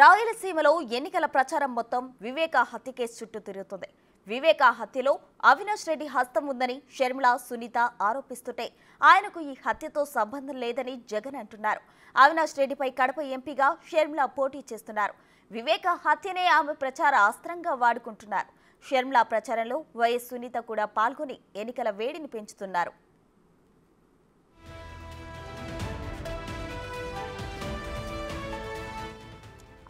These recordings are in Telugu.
రాయలసీమలో ఎన్నికల ప్రచారం మొత్తం వివేక హత్య కేసు చుట్టూ తిరుగుతుంది. వివేక హత్యలో అవినాష్ రెడ్డి హస్తం ఉందని షర్మిల, సునీత ఆరోపిస్తుంటే ఆయనకు ఈ హత్యతో సంబంధం లేదని జగన్ అంటున్నారు. అవినాష్ రెడ్డిపై కడప ఎంపీగా షర్మిల పోటీ చేస్తున్నారు. వివేక హత్యనే ఆమె ప్రచార అస్త్రంగా వాడుకుంటున్నారు. షర్మిల ప్రచారంలో వైఎస్ సునీత కూడా పాల్గొని ఎన్నికల వేడిని పెంచుతున్నారు.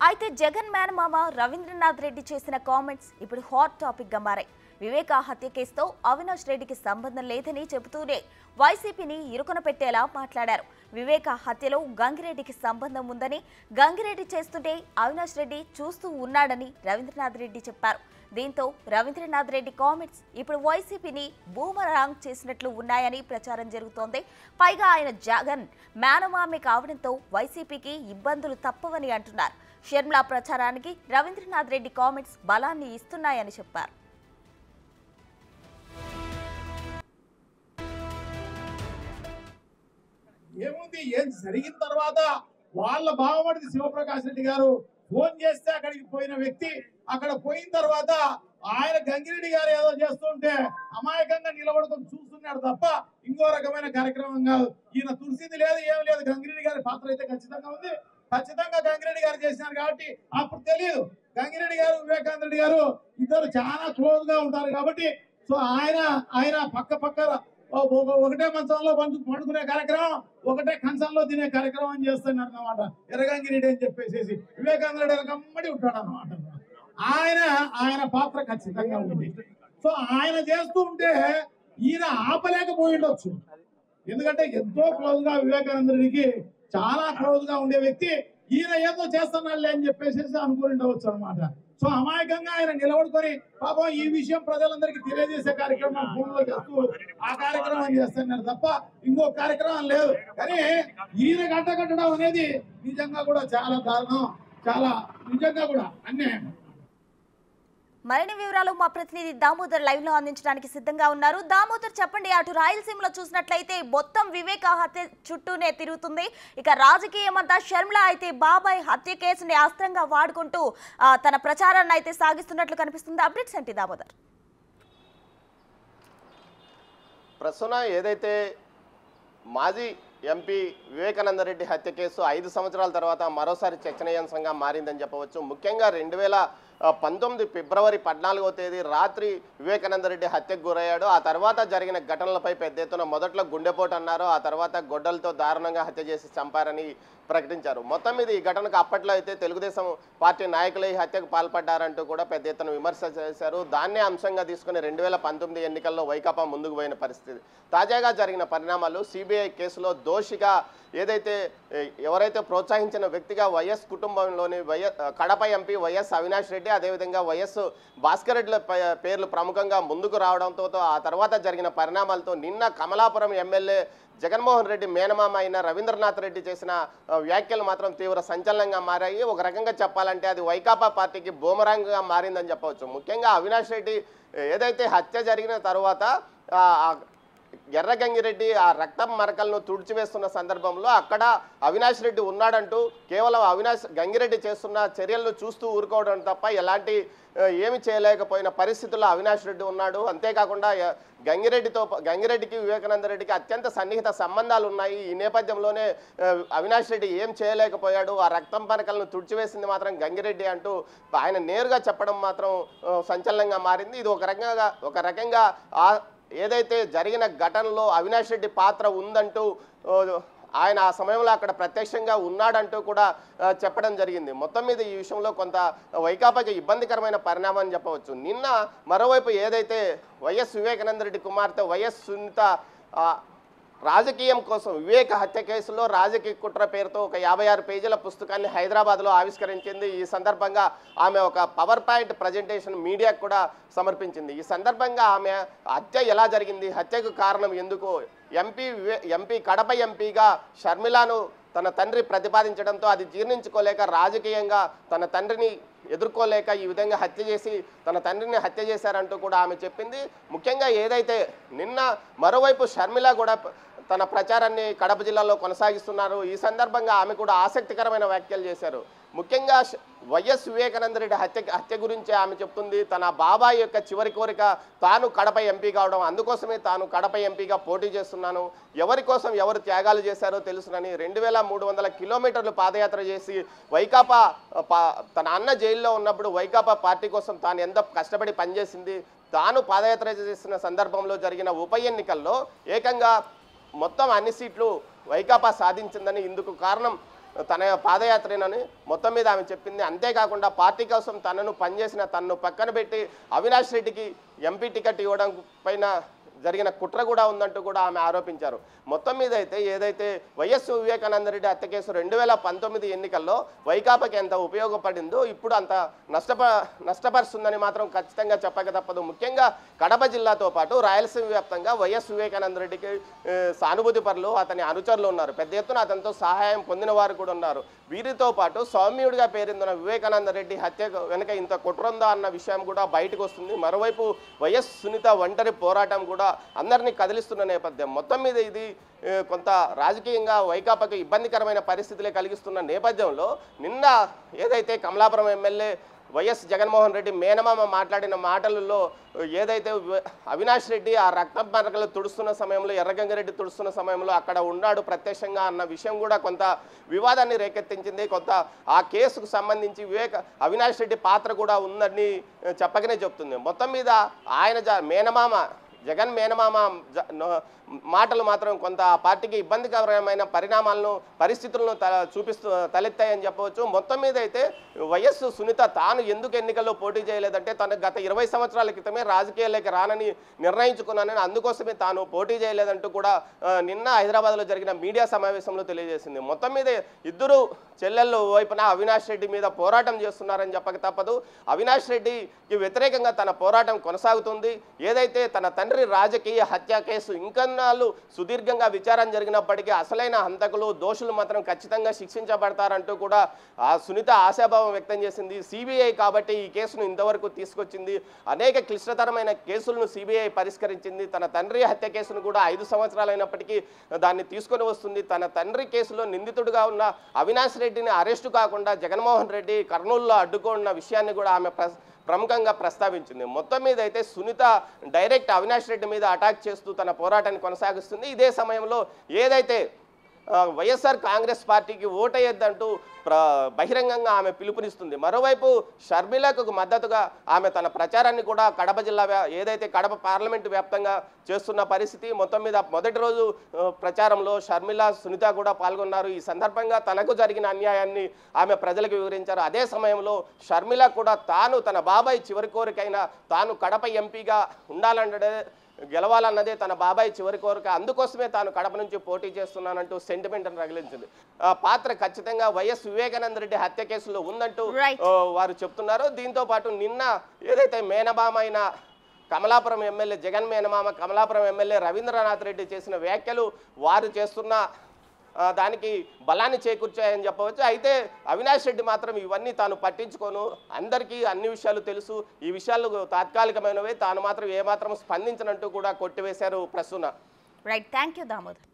అయితే జగన్ మేనమామ రవీంద్రనాథ్ రెడ్డి చేసిన కామెంట్స్ ఇప్పుడు హాట్ టాపిక్ గా మారాయి. వివేక హత్య కేసుతో అవినాష్ రెడ్డికి సంబంధం లేదని చెబుతూనే వైసీపీని ఇరుకున పెట్టేలా మాట్లాడారు. వివేక హత్యలో గంగిరెడ్డికి సంబంధం ఉందని, గంగిరెడ్డి చేస్తుంటే అవినాష్ రెడ్డి చూస్తూ ఉన్నాడని రవీంద్రనాథ్ రెడ్డి చెప్పారు. దీంతో రవీంద్రనాథ్ రెడ్డి కామెంట్స్ ఇప్పుడు వైసీపీని బూమరాంగ్ చేసినట్లు ఉన్నాయని ప్రచారం జరుగుతోంది. పైగా ఆయన జగన్ మేనమామే కావడంతో వైసీపీకి ఇబ్బందులు తప్పవని అంటున్నారు. షర్మిల ప్రచారానికి రవీంద్రనాథ్ రెడ్డి కామెంట్స్ బలాన్ని ఇస్తున్నాయని చెప్పారు. ఏముంది, ఏం జరిగిన తర్వాత వాళ్ళ బావమరిది శివప్రకాష్ రెడ్డి గారు ఫోన్ చేస్తే అక్కడికి పోయిన వ్యక్తి, అక్కడ పోయిన తర్వాత ఆయన గంగిరెడ్డి గారు ఏదో చేస్తుంటే అమాయకంగా నిలబడుకొని చూస్తున్నాడు తప్ప ఇంకో రకమైన కార్యక్రమం కాదు. ఈయన తులసింది లేదు, ఏం లేదు. గంగిరెడ్డి గారి పాత్ర అయితే ఖచ్చితంగా ఉంది. ఖచ్చితంగా గంగిరెడ్డి గారు చేసినారు కాబట్టి అప్పుడు తెలియదు. గంగిరెడ్డి గారు, వివేకానంద రెడ్డి గారు ఇద్దరు చాలా క్లోజ్ గా ఉంటారు కాబట్టి సో ఆయన పక్క ఒకటే మంచంలో పండుకునే కార్యక్రమం, ఒకటే కంచంలో తినే కార్యక్రమం చేస్తున్నారు అన్నమాట. ఎర్రగంగిరెడ్డి అని చెప్పేసి వివేకానంద రెడ్డి వెనకమ్మడి ఉంటాడు అన్నమాట. ఆయన పాత్ర ఖచ్చితంగా ఉంది. సో ఆయన చేస్తూ ఉంటే ఈయన ఆపలేకపోయిండొచ్చు. ఎందుకంటే ఎంతో క్లోజ్ గా వివేకానంద రెడ్డికి చాలా క్లోజ్ గా ఉండే వ్యక్తి ఈయన ఏదో చేస్తున్నాడులే అని చెప్పేసి అనుకుని ఉండవచ్చు అనమాట. సో అమాయకంగా ఆయన నిలబడుకొని పాపం ఈ విషయం ప్రజలందరికీ తెలియజేసే కార్యక్రమం ఫోన్లో చేస్తూ ఆ కార్యక్రమం చేస్తున్నారు తప్ప ఇంకో కార్యక్రమం లేదు. కానీ ఈయన కట్టడం అనేది నిజంగా కూడా చాలా దారుణం, చాలా నిజంగా కూడా అన్యాయం. మరిన్ని వివరాలు మా ప్రతినిధి దామోదర్ లైవ్ లో అందించడానికి సిద్ధంగా ఉన్నారు. దామోదర్, చెప్పండి. అటు రాయలసీమలో చూసినట్లయితే మొత్తం వివేక హత్య చుట్టూనే తిరుగుతుంది. ఇక రాజకీయం అంతా షర్మిల అయితే బాబాయ్ హత్య కేసుని అస్త్రంగా వాడుకుంటూ తన ప్రచారాన్ని అయితే సాగిస్తున్నట్లు కనిపిస్తుంది. అప్డేట్స్ ఏంటి దామోదర్? ప్రస్తుతం ఏదైతే మాజీ ఎంపీ వివేకానంద రెడ్డి హత్య కేసు 5 సంవత్సరాల తర్వాత మరోసారి చర్చనీయాంశంగా మారిందని చెప్పవచ్చు. ముఖ్యంగా 2019 ఫిబ్రవరి 14వ తేదీ రాత్రి వివేకానంద రెడ్డి హత్యకు గురయ్యాడు. ఆ తర్వాత జరిగిన ఘటనలపై పెద్ద ఎత్తున మొదట్లో గుండెపోటు అన్నారు, ఆ తర్వాత గొడ్డలతో దారుణంగా హత్య చేసి చంపారని ప్రకటించారు. మొత్తం మీద ఈ ఘటనకు అప్పట్లో అయితే తెలుగుదేశం పార్టీ నాయకులు ఈ హత్యకు పాల్పడ్డారంటూ కూడా పెద్ద ఎత్తున విమర్శ చేశారు. దాన్నే అంశంగా తీసుకుని 2019 ఎన్నికల్లో వైకాపా ముందుకు పోయిన పరిస్థితి. తాజాగా జరిగిన పరిణామాలు, సిబిఐ కేసులో దోషిగా ఎవరైతే ప్రోత్సహించిన వ్యక్తిగా వైఎస్ కుటుంబంలోని కడప ఎంపీ వైఎస్ అవినాష్ రెడ్డి, అదేవిధంగా వైఎస్ భాస్కర్ రెడ్డిల పేర్లు ప్రముఖంగా ముందుకు రావడంతో ఆ తర్వాత జరిగిన పరిణామాలతో నిన్న కమలాపురం ఎమ్మెల్యే జగన్మోహన్ రెడ్డి మేనమామ అయిన రవీంద్రనాథ్ రెడ్డి చేసిన వ్యాఖ్యలు మాత్రం తీవ్ర సంచలనంగా మారాయి. ఒక రకంగా చెప్పాలంటే అది వైకాపా పార్టీకి బూమరాంగ్గా మారిందని చెప్పవచ్చు. ముఖ్యంగా అవినాష్ రెడ్డి ఏదైతే హత్య జరిగిన తర్వాత ఎర్రగంగిరెడ్డి ఆ రక్తం మరకలను తుడిచివేస్తున్న సందర్భంలో అక్కడ అవినాష్ రెడ్డి ఉన్నాడంటూ కేవలం గంగిరెడ్డి చేస్తున్న చర్యలను చూస్తూ ఊరుకోవడం తప్ప ఎలాంటి ఏమి చేయలేకపోయిన పరిస్థితుల్లో అవినాష్ రెడ్డి ఉన్నాడు. అంతేకాకుండా గంగిరెడ్డికి వివేకానంద రెడ్డికి అత్యంత సన్నిహిత సంబంధాలు ఉన్నాయి. ఈ నేపథ్యంలోనే అవినాష్ రెడ్డి ఏం చేయలేకపోయాడు, ఆ రక్తం మరకలను తుడిచివేసింది మాత్రం గంగిరెడ్డి అంటూ ఆయన నేరుగా చెప్పడం మాత్రం సంచలనంగా మారింది. ఇది ఒక రకంగా ఏదైతే జరిగిన ఘటనలో అవినాష్ రెడ్డి పాత్ర ఉందంటూ ఆయన ఆ సమయంలో అక్కడ ప్రత్యక్షంగా ఉన్నాడంటూ కూడా చెప్పడం జరిగింది. మొత్తం మీద ఈ విషయంలో కొంత వైకాపాకి ఇబ్బందికరమైన పరిణామం అని చెప్పవచ్చు. నిన్న మరోవైపు ఏదైతే వైఎస్ వివేకానంద రెడ్డి కుమార్తె వైఎస్ సునీత రాజకీయం కోసం వివేక హత్య కేసులో రాజకీయ కుట్ర పేరుతో ఒక 56 పేజీల పుస్తకాన్ని హైదరాబాద్లో ఆవిష్కరించింది. ఈ సందర్భంగా ఆమె ఒక పవర్ పాయింట్ ప్రజెంటేషన్ మీడియాకు కూడా సమర్పించింది. ఈ సందర్భంగా ఆమె హత్య ఎలా జరిగింది, హత్యకు కారణం ఎందుకు, ఎంపీ కడప ఎంపీగా షర్మిలను తన తండ్రి ప్రతిపాదించడంతో అది జీర్ణించుకోలేక రాజకీయంగా తన తండ్రిని ఎదుర్కోలేక ఈ విధంగా హత్య చేసి తన తండ్రిని హత్య చేశారంటూ కూడా ఆమె చెప్పింది. ముఖ్యంగా ఏదైతే నిన్న మరోవైపు షర్మిల కూడా తన ప్రచారాన్ని కడప జిల్లాలో కొనసాగిస్తున్నారు. ఈ సందర్భంగా ఆమె కూడా ఆసక్తికరమైన వ్యాఖ్యలు చేశారు. ముఖ్యంగా వైఎస్ వివేకానంద రెడ్డి హత్య గురించి ఆమె చెప్తుంది. తన బాబాయ్ యొక్క చివరి కోరిక తాను కడప ఎంపీ కావడం, అందుకోసమే తాను కడప ఎంపీగా పోటీ చేస్తున్నాను, ఎవరి కోసం ఎవరు త్యాగాలు చేశారో తెలుసునని 2300 కిలోమీటర్లు పాదయాత్ర చేసి వైకాపా తన అన్న జైల్లో ఉన్నప్పుడు వైకాపా పార్టీ కోసం తాను ఎంత కష్టపడి పనిచేసింది, తాను పాదయాత్ర చేసిన సందర్భంలో జరిగిన ఉప ఎన్నికల్లో ఏకంగా మొత్తం అన్ని సీట్లు వైకాపా సాధించిందని, ఇందుకు కారణం తన పాదయాత్రనని మొత్తం మీద ఆమె చెప్పింది. అంతేకాకుండా పార్టీ కోసం తనను పనిచేసిన తనను పక్కన పెట్టి అవినాష్ రెడ్డికి ఎంపీ టికెట్ ఇవ్వడం పైన జరిగిన కుట్ర కూడా ఉందంటూ కూడా ఆమె ఆరోపించారు. మొత్తం మీద అయితే ఏదైతే వైఎస్ వివేకానంద రెడ్డి హత్య కేసు 2019 ఎన్నికల్లో వైకాపాకి ఎంత ఉపయోగపడిందో ఇప్పుడు అంత నష్టపరుస్తుందని మాత్రం ఖచ్చితంగా చెప్పక తప్పదు. ముఖ్యంగా కడప జిల్లాతో పాటు రాయలసీమ వ్యాప్తంగా వైఎస్ వివేకానంద రెడ్డికి సానుభూతి పరులు, అతని అనుచరులు ఉన్నారు. పెద్ద ఎత్తున అతనితో సహాయం పొందిన వారు కూడా ఉన్నారు. వీరితో పాటు సౌమ్యుడిగా పేరొందిన వివేకానంద రెడ్డి హత్య వెనుక ఇంత కుట్రుందా అన్న విషయం కూడా బయటకు వస్తుంది. మరోవైపు వైఎస్ సునీత ఒంటరి పోరాటం కూడా అందరినీ కదిలిస్తున్న నేపథ్యం. మొత్తం మీద ఇది కొంత రాజకీయంగా వైకాపాకి ఇబ్బందికరమైన పరిస్థితులే కలిగిస్తున్న నేపథ్యంలో నిన్న ఏదైతే కమలాపురం ఎమ్మెల్యే వైఎస్ జగన్మోహన్ రెడ్డి మేనమామ మాట్లాడిన మాటలలో ఏదైతే అవినాష్ రెడ్డి ఆ రక్తం మరకలు తుడుస్తున్న సమయంలో, ఎర్రగంగారెడ్డి తుడుస్తున్న సమయంలో అక్కడ ఉన్నాడు ప్రత్యక్షంగా అన్న విషయం కూడా కొంత వివాదాన్ని రేకెత్తించింది. కొంత ఆ కేసుకు సంబంధించి అవినాష్ రెడ్డి పాత్ర కూడా ఉందని చెప్పకనే చెప్తుంది. మొత్తం మీద ఆయన మేనమామ జగన్ మేనమామ మాటలు మాత్రం కొంత ఆ పార్టీకి ఇబ్బందికరమైన పరిస్థితులను తలెత్తాయని చెప్పవచ్చు. మొత్తం మీద అయితే వైఎస్ సునీత తాను ఎందుకు ఎన్నికల్లో పోటీ చేయలేదంటే తను గత 20 సంవత్సరాల క్రితమే రాజకీయాల్లోకి రానని నిర్ణయించుకున్నానని, అందుకోసమే తాను పోటీ చేయలేదంటూ కూడా నిన్న హైదరాబాద్లో జరిగిన మీడియా సమావేశంలో తెలియజేసింది. మొత్తం మీద ఇద్దరు చెల్లెళ్ళు వైపున అవినాష్ రెడ్డి మీద పోరాటం చేస్తున్నారని చెప్పక తప్పదు. అవినాష్ రెడ్డికి వ్యతిరేకంగా తన పోరాటం కొనసాగుతుంది. ఏదైతే తన తండ్రి రాజకీయ హత్య కేసు ఇంకన్నాళ్ళు సుదీర్ఘంగా విచారణ జరిగినప్పటికీ అసలైన హంతకులు, దోషులు మాత్రం ఖచ్చితంగా శిక్షించబడతారంటూ కూడా ఆ సునీత ఆశాభావం వ్యక్తం చేసింది. సిబిఐ కాబట్టి ఈ కేసును ఇంతవరకు తీసుకొచ్చింది. అనేక క్లిష్టతరమైన కేసులను సిబిఐ పరిష్కరించింది. తన తండ్రి హత్య కేసును కూడా 5 సంవత్సరాలైనప్పటికీ దాన్ని తీసుకొని వస్తుంది. తన తండ్రి కేసులో నిందితుడిగా ఉన్న అవినాష్ రెడ్డిని అరెస్టు కాకుండా జగన్మోహన్ రెడ్డి కర్నూలులో అడ్డుకున్న విషయాన్ని కూడా ఆమె ప్రముఖంగా ప్రస్తావించింది. మొత్తం మీద అయితే సునీత డైరెక్ట్ అవినాష్ రెడ్డి మీద అటాక్ చేస్తూ తన పోరాటాన్ని కొనసాగిస్తుంది. ఇదే సమయంలో ఏదైతే వైఎస్ఆర్ కాంగ్రెస్ పార్టీకి ఓటేయొద్దంటూ బహిరంగంగా ఆమె పిలుపునిస్తుంది. మరోవైపు షర్మిలకు మద్దతుగా ఆమె తన ప్రచారాన్ని కూడా కడప జిల్లా ఏదైతే కడప పార్లమెంటు వ్యాప్తంగా చేస్తున్న పరిస్థితి. మొత్తం మీద మొదటి రోజు ప్రచారంలో షర్మిల, సునీత కూడా పాల్గొన్నారు. ఈ సందర్భంగా తనకు జరిగిన అన్యాయాన్ని ఆమె ప్రజలకు వివరించారు. అదే సమయంలో షర్మిల కూడా తాను తన బాబాయ్ చివరి కోరికైనా తాను కడప ఎంపీగా గెలవాలన్నదే తన బాబాయ్ చివరి కోరిక, అందుకోసమే తాను కడప నుంచి పోటీ చేస్తున్నానంటూ సెంటిమెంట్ని రగిలించింది. పాత్ర ఖచ్చితంగా వైఎస్ వివేకానంద రెడ్డి హత్య కేసులో ఉందంటూ వారు చెప్తున్నారు. దీంతో పాటు నిన్న ఏదైతే మేనమామ అయిన కమలాపురం ఎమ్మెల్యే జగన్ మేనమామ కమలాపురం ఎమ్మెల్యే రవీంద్రనాథ్ రెడ్డి చేసిన వ్యాఖ్యలు వారు చేస్తున్న దానికి బలాన్ని చేకూర్చాయని చెప్పవచ్చు. అయితే అవినాష్ రెడ్డి మాత్రం ఇవన్నీ తాను పట్టించుకోను, అందరికీ అన్ని విషయాలు తెలుసు, ఈ విషయాలు తాత్కాలికమైనవే, తాను మాత్రం ఏమాత్రం స్పందించనంటూ కూడా కొట్టివేశారు Prasuna. Right, thank you Damodar.